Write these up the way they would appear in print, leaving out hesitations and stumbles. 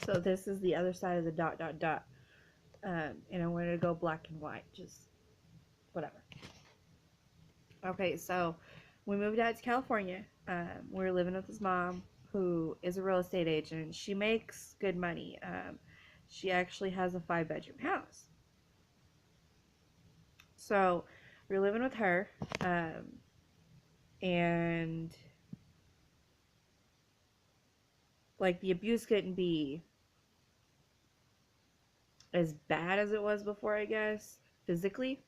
So this is the other side of the dot dot dot. And I wanted to go black and white, just whatever. Okay, so we moved out to California. We were living with his mom, who is a real estate agent. She makes good money. She actually has a 5 bedroom house. So we were living with her, and like the abuse couldn't be as bad as it was before, I guess, physically,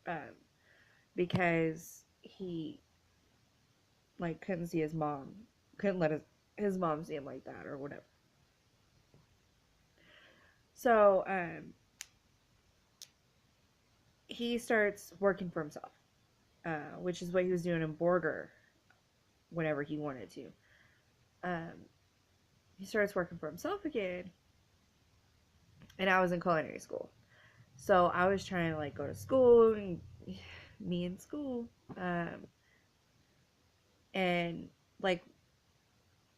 um, because he like couldn't see his mom, couldn't let his mom see him like that or whatever. So he starts working for himself, which is what he was doing in Borger whenever he wanted to. Um, he starts working for himself again, and I was in culinary school. So I was trying to like go to school and me in school. And like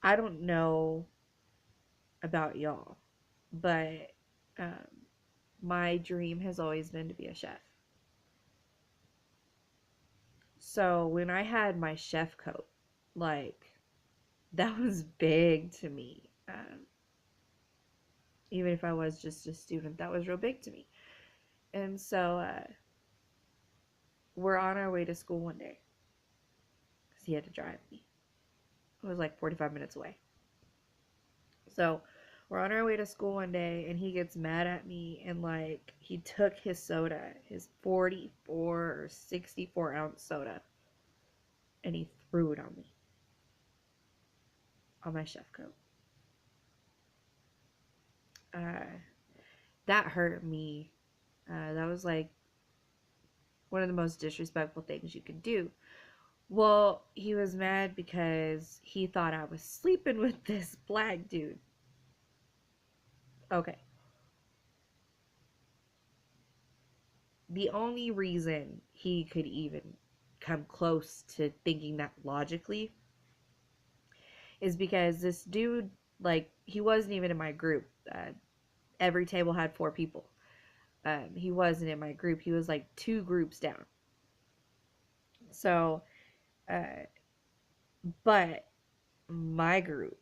I don't know about y'all, but um, my dream has always been to be a chef. So when I had my chef coat, like that was big to me. Even if I was just a student, that was real big to me. And so we're on our way to school one day because he had to drive me. It was like 45 minutes away. So we're on our way to school one day, and he gets mad at me, and like he took his soda, his 44 or 64 ounce soda, and he threw it on my chef coat. Uh, that hurt me. That was like one of the most disrespectful things you could do. Well, he was mad because he thought I was sleeping with this black dude. Okay. The only reason he could even come close to thinking that logically is because this dude, like, he wasn't even in my group. Every table had 4 people. He wasn't in my group. He was like 2 groups down. So, uh, but my group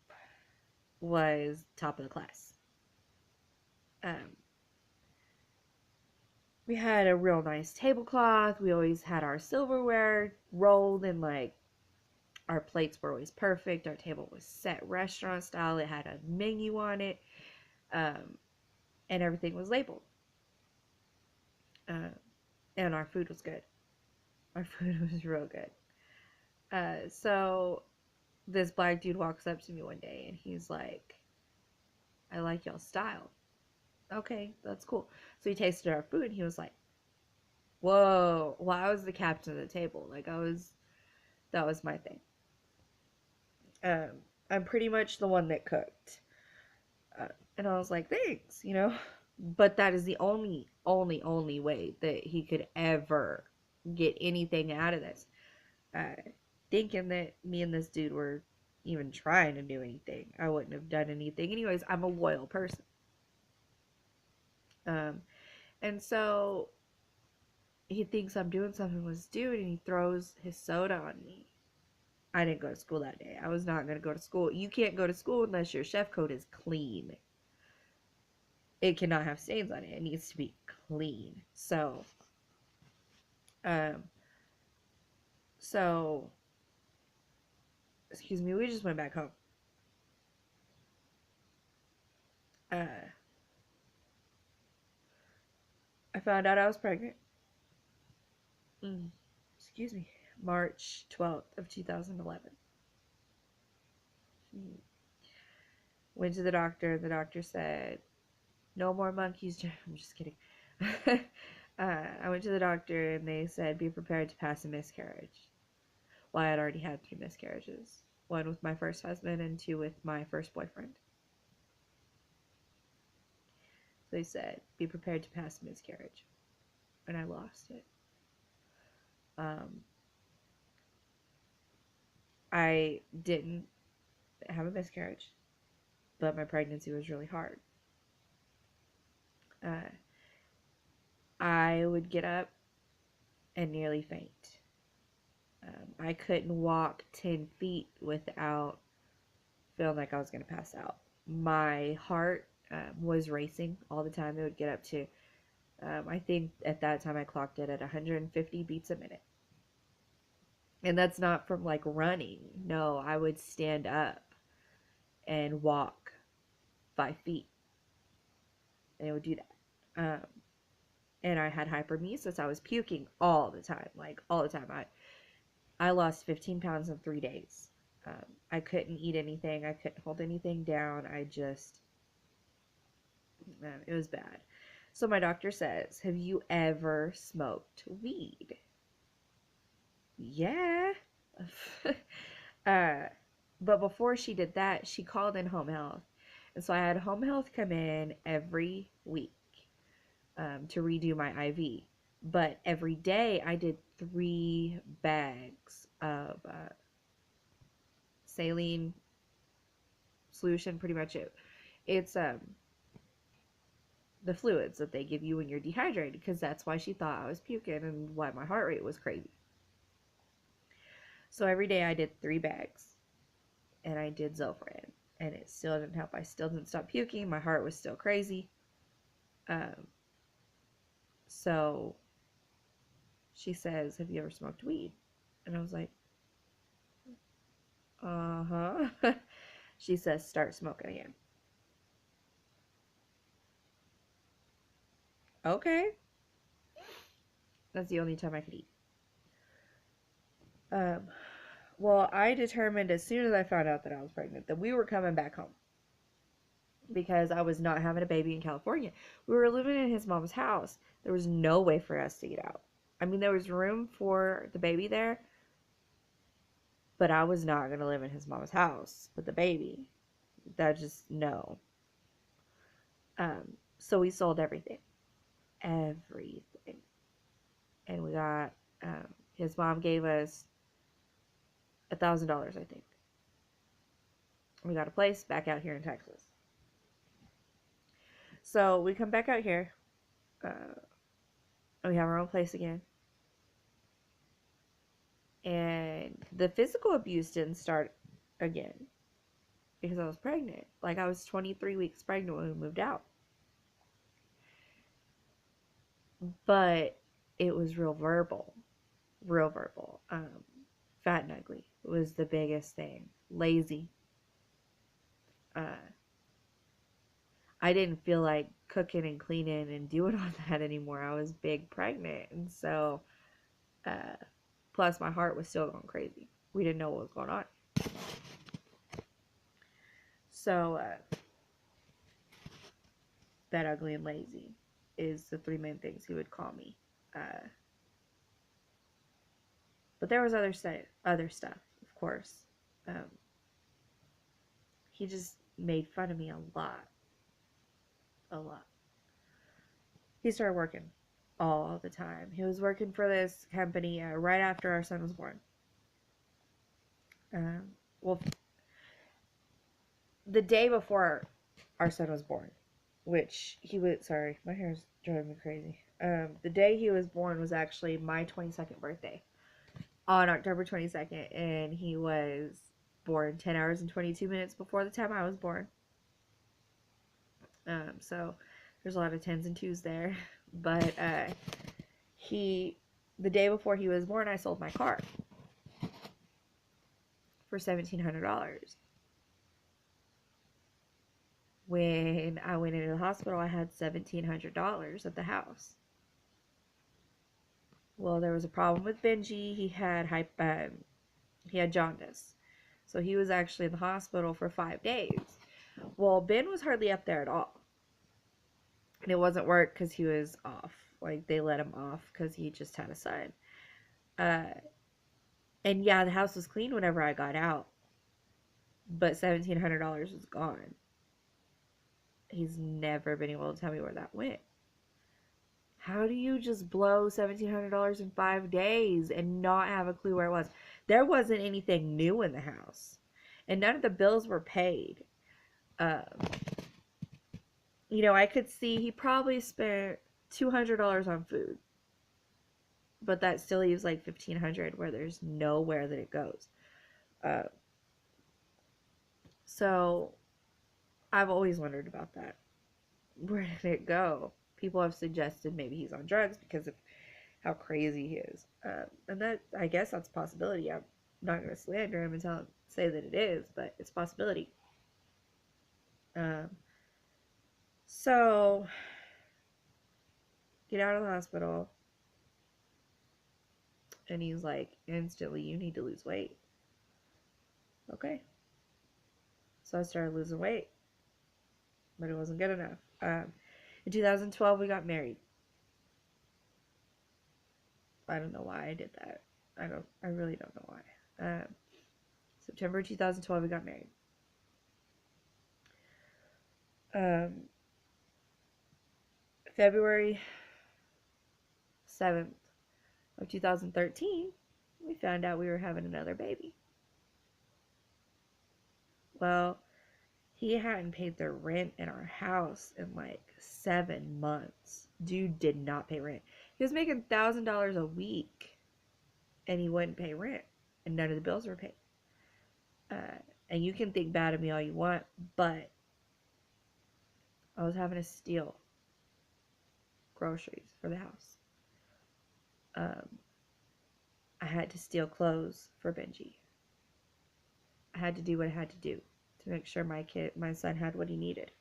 was top of the class. Um, we had a real nice tablecloth. We always had our silverware rolled, and like our plates were always perfect. Our table was set restaurant style. It had a menu on it, um, and everything was labeled. Uh, and our food was good. Our food was real good. So this black dude walks up to me one day, and he's like, "I like y'all's style." Okay, that's cool. So he tasted our food, and he was like, "Whoa!" Well, I was the captain of the table. Like that was my thing. I'm pretty much the one that cooked. Uh, and I was like, thanks, you know? But that is the only way that he could ever get anything out of this. Uh, Thinking that me and this dude were even trying to do anything. I wouldn't have done anything. Anyways, I'm a loyal person. Um, and so he thinks I'm doing something with this dude, and he throws his soda on me. I didn't go to school that day. I was not going to go to school. You can't go to school unless your chef coat is clean. It cannot have stains on it. It needs to be clean. Um, so, excuse me, we just went back home. Uh, I found out I was pregnant. Mm, excuse me, March 12th of 2011. Mm. Went to the doctor. The doctor said, no more monkeys. I'm just kidding. I went to the doctor, and they said, be prepared to pass a miscarriage. Well, I had already had 3 miscarriages. One with my first husband and 2 with my first boyfriend. So they said, be prepared to pass a miscarriage. And I lost it. Um, I didn't have a miscarriage, but my pregnancy was really hard. Uh, I would get up and nearly faint. I couldn't walk 10 feet without feeling like I was going to pass out. My heart was racing all the time. It would get up to, I think at that time I clocked it at 150 beats a minute. And that's not from like running. No, I would stand up and walk 5 feet. And it would do that. And I had hypermesis. I was puking all the time, like all the time. I lost 15 pounds in 3 days. I couldn't eat anything. I couldn't hold anything down. It was bad. So my doctor says, have you ever smoked weed? Yeah. But before she did that, she called in home health. And so I had home health come in every week to redo my IV. But every day I did 3 bags of saline solution, pretty much it's the fluids that they give you when you're dehydrated, because that's why she thought I was puking and why my heart rate was crazy. So every day I did 3 bags, and I did Zofran, and it still didn't help. I still didn't stop puking. My heart was still crazy. So she says, have you ever smoked weed? And I was like, uh-huh. She says, start smoking again. Okay. That's the only time I could eat. Well, I determined as soon as I found out that I was pregnant that we were coming back home, because I was not having a baby in California. We were living in his mom's house. There was no way for us to get out. I mean, there was room for the baby there, but I was not going to live in his mom's house with the baby. That just, no. So we sold everything. Everything. And we got, his mom gave us $1,000, I think. We got a place back out here in Texas. So we come back out here. We have our own place again. And the physical abuse didn't start again because I was pregnant. Like, I was 23 weeks pregnant when we moved out. But it was real verbal. Real verbal. Fat and ugly was the biggest thing. Lazy. I didn't feel like cooking and cleaning and doing all that anymore. I was big pregnant. And so, plus my heart was still going crazy. We didn't know what was going on. So, fat, ugly, and lazy is the 3 main things he would call me. But there was other stuff, of course. He just made fun of me a lot. A lot. He started working all the time. He was working for this company right after our son was born. Well, the day before our son was born, which he was, sorry, my hair's driving me crazy. The day he was born was actually my 22nd birthday, on October 22nd, and he was born 10 hours and 22 minutes before the time I was born. So there's a lot of 10s and 2s there. But the day before he was born, I sold my car for $1,700. When I went into the hospital, I had $1,700 at the house. Well, there was a problem with Benji. He had jaundice. So he was actually in the hospital for 5 days. Well, Ben was hardly up there at all. And it wasn't work because he was off. Like, they let him off because he just had a son. And yeah, the house was clean whenever I got out. But $1,700 was gone. He's never been able to tell me where that went. How do you just blow $1,700 in 5 days and not have a clue where it was? There wasn't anything new in the house. And none of the bills were paid. Um, I could see he probably spent $200 on food, but that still leaves like 1,500 where there's nowhere that it goes. Uh, so I've always wondered about that. Where did it go? People have suggested maybe he's on drugs because of how crazy he is, and that, I guess that's a possibility. I'm not going to slander him and say that it is, but it's a possibility. Um, so get out of the hospital, and he's like, instantly, you need to lose weight. Okay. So I started losing weight, but it wasn't good enough. In 2012, we got married. I don't know why I did that. I really don't know why. September 2012, we got married. Um, February 7th of 2013, we found out we were having another baby. Well, he hadn't paid the rent in our house in like 7 months. Dude did not pay rent. He was making $1,000 a week and he wouldn't pay rent, and none of the bills were paid. Uh, and you can think bad of me all you want, but I was having to steal groceries for the house. Um, I had to steal clothes for Benji. I had to do what I had to do to make sure my son had what he needed.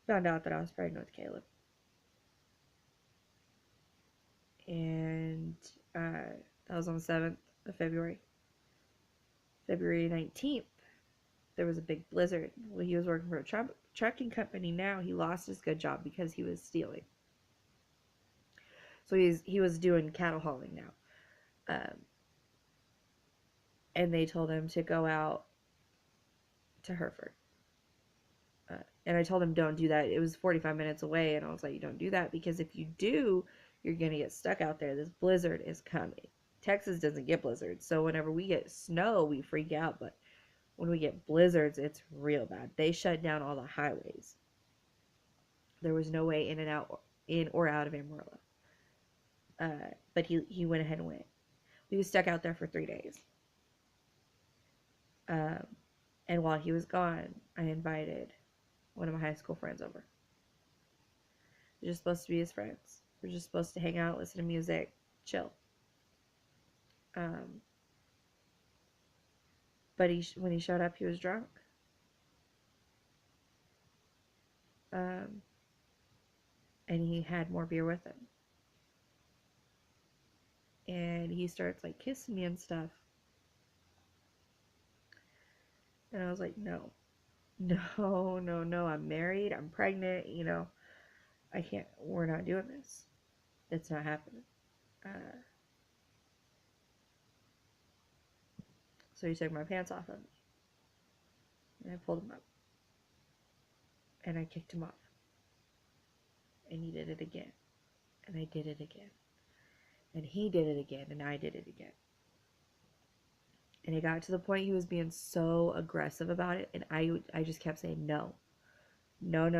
Found out that I was pregnant with Caleb. And that was on the 7th of February. February 19th, there was a big blizzard. Well, he was working for a trucking company now. He lost his good job because he was stealing. So he was doing cattle hauling now. And they told him to go out to Hereford. And I told him, don't do that. It was 45 minutes away. And I was like, you don't do that, because if you do, you're going to get stuck out there. This blizzard is coming. Texas doesn't get blizzards. So whenever we get snow, we freak out. But when we get blizzards, it's real bad. They shut down all the highways. There was no way in or out of Amarillo. But he went ahead and went. We was stuck out there for 3 days. And while he was gone, I invited one of my high school friends over. We're just supposed to be his friends. We're just supposed to hang out, listen to music, chill. But when he showed up, he was drunk. And he had more beer with him. And he starts like kissing me and stuff. And I was like, no, I'm married, I'm pregnant, I can't, we're not doing this. It's not happening. So he took my pants off of me. And I pulled him up. And I kicked him off. And he did it again. And I did it again. And he did it again. And I did it again. And it got to the point he was being so aggressive about it. And I just kept saying, no. No. And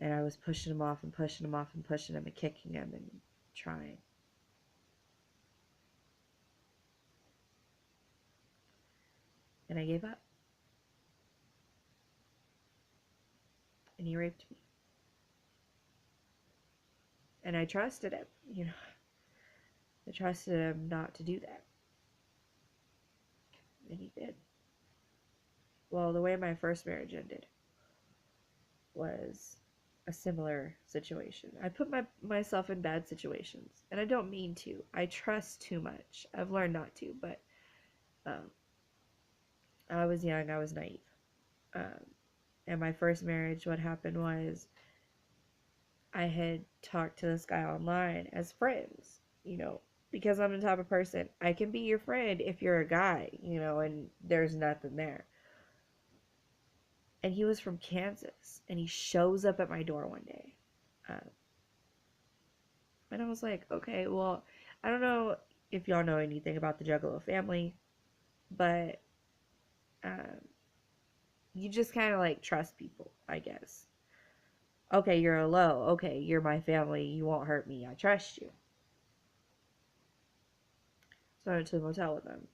I was pushing him off and pushing him off and pushing him and kicking him and trying. And I gave up. And he raped me. And I trusted him, I trusted him not to do that. And he did. Well, the way my first marriage ended was a similar situation. I put myself in bad situations, and I don't mean to. I trust too much. I've learned not to, but I was young, I was naive. And my first marriage, what happened was I had talked to this guy online as friends, because I'm the type of person, I can be your friend if you're a guy, and there's nothing there. And he was from Kansas, and he shows up at my door one day. And I was like, okay, well, I don't know if y'all know anything about the Juggalo family, but Um, you just kind of like trust people, I guess. Okay, you're a low. Okay, you're my family. You won't hurt me. I trust you. So I went to the motel with him.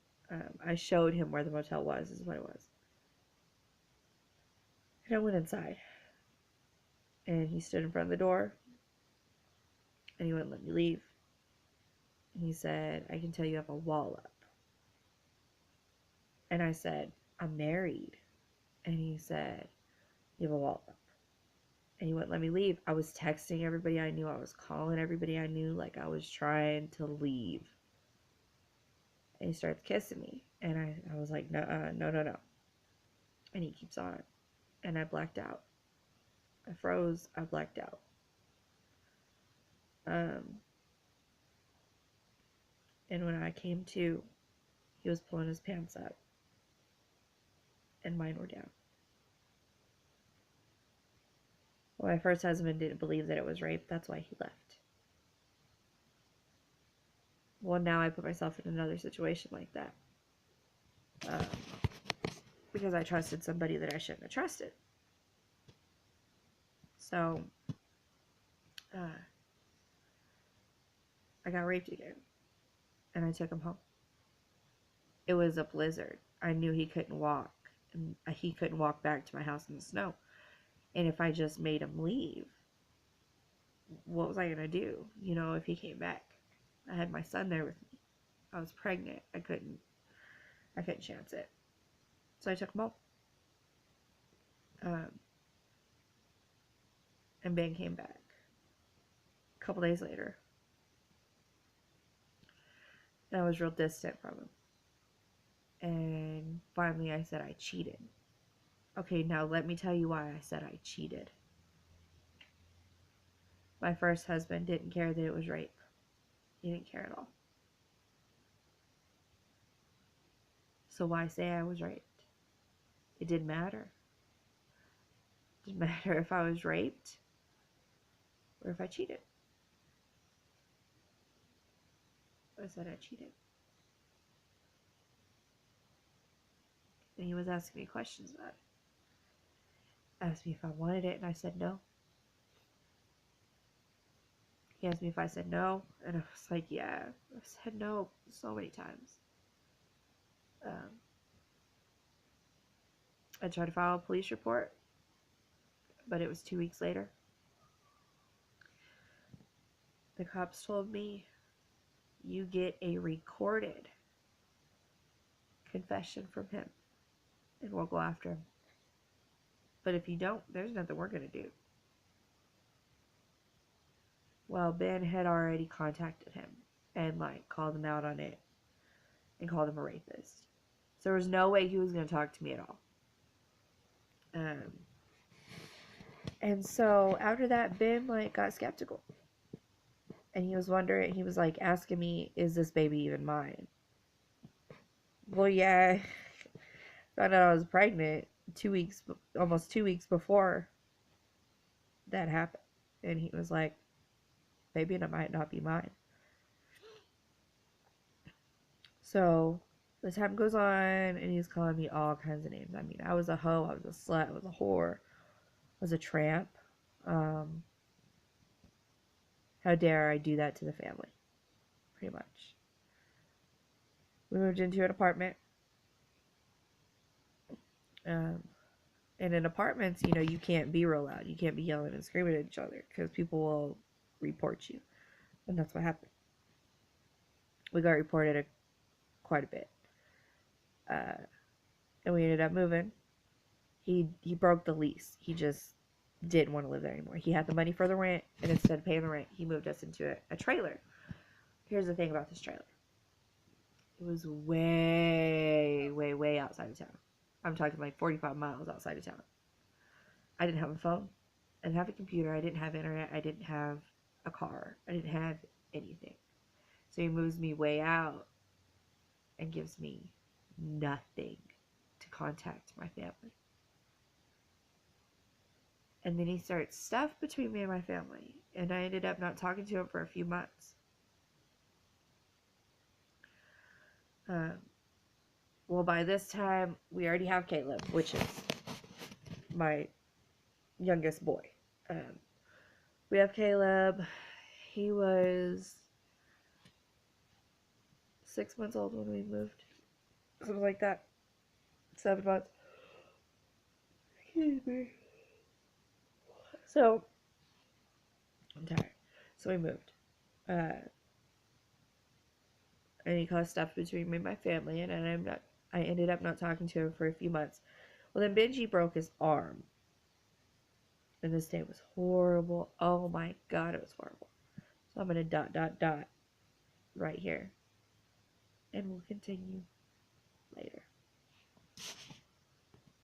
I showed him where the motel was, is what it was. And I went inside. And he stood in front of the door. And he wouldn't let me leave. And he said, I can tell you have a wall up. And I said, I'm married. And he said, you have a wall up. And he wouldn't let me leave. I was texting everybody I knew. I was calling everybody I knew. Like I was trying to leave. And he starts kissing me. And I was like, no, no, no, no. And he keeps on. And I blacked out. I froze. I blacked out. And when I came to, he was pulling his pants up. And mine were down. Well, my first husband didn't believe that it was rape. That's why he left. Well, now I put myself in another situation like that. Because I trusted somebody that I shouldn't have trusted. So, I got raped again. And I took him home. It was a blizzard. I knew he couldn't walk. And he couldn't walk back to my house in the snow. And if I just made him leave, what was I going to do? You know, if he came back. I had my son there with me. I was pregnant. I couldn't chance it. So I took him home. And Ben came back. A couple days later. And I was real distant from him. And finally I said I cheated. Okay, now let me tell you why I said I cheated. My first husband didn't care that it was rape. He didn't care at all. So why say I was raped? It didn't matter. It didn't matter if I was raped or if I cheated. I said I cheated. And he was asking me questions about it. Asked me if I wanted it, and I said no. He asked me if I said no, and I was like, yeah. I said no so many times. I tried to file a police report, but it was 2 weeks later. The cops told me, you get a recorded confession from him, and we'll go after him. But if you don't, there's nothing we're going to do. Well, Ben had already contacted him and, like, called him out on it and called him a rapist. So there was no way he was going to talk to me at all. And so after that, Ben, like, got skeptical. And he was wondering, he was, like, asking me, is this baby even mine? Well, yeah. Found out I was pregnant almost 2 weeks before that happened. And he was like, baby, and it might not be mine. So the time goes on, and he's calling me all kinds of names. I mean, I was a hoe, I was a slut, I was a whore, I was a tramp. How dare I do that to the family? Pretty much. We moved into an apartment. And in apartments, you know, you can't be real loud. You can't be yelling and screaming at each other because people will report you. And that's what happened. We got reported quite a bit. And we ended up moving. He broke the lease. He just didn't want to live there anymore. He had the money for the rent, and instead of paying the rent, he moved us into a trailer. Here's the thing about this trailer. It was way, way, way outside of town. I'm talking like 45 miles outside of town. I didn't have a phone. I didn't have a computer. I didn't have internet. I didn't have a car. I didn't have anything. So he moves me way out and gives me nothing to contact my family. And then he starts stuff between me and my family. And I ended up not talking to him for a few months. Well, by this time, we already have Caleb, which is my youngest boy. Um, we have Caleb. He was 6 months old when we moved. Something like that. 7 months. Excuse me. So, I'm tired. So we moved. And he caused stuff between me and my family, and I ended up not talking to him for a few months. Well, then Benji broke his arm. And this day was horrible. Oh my god, it was horrible. So I'm going to ... right here. And we'll continue later.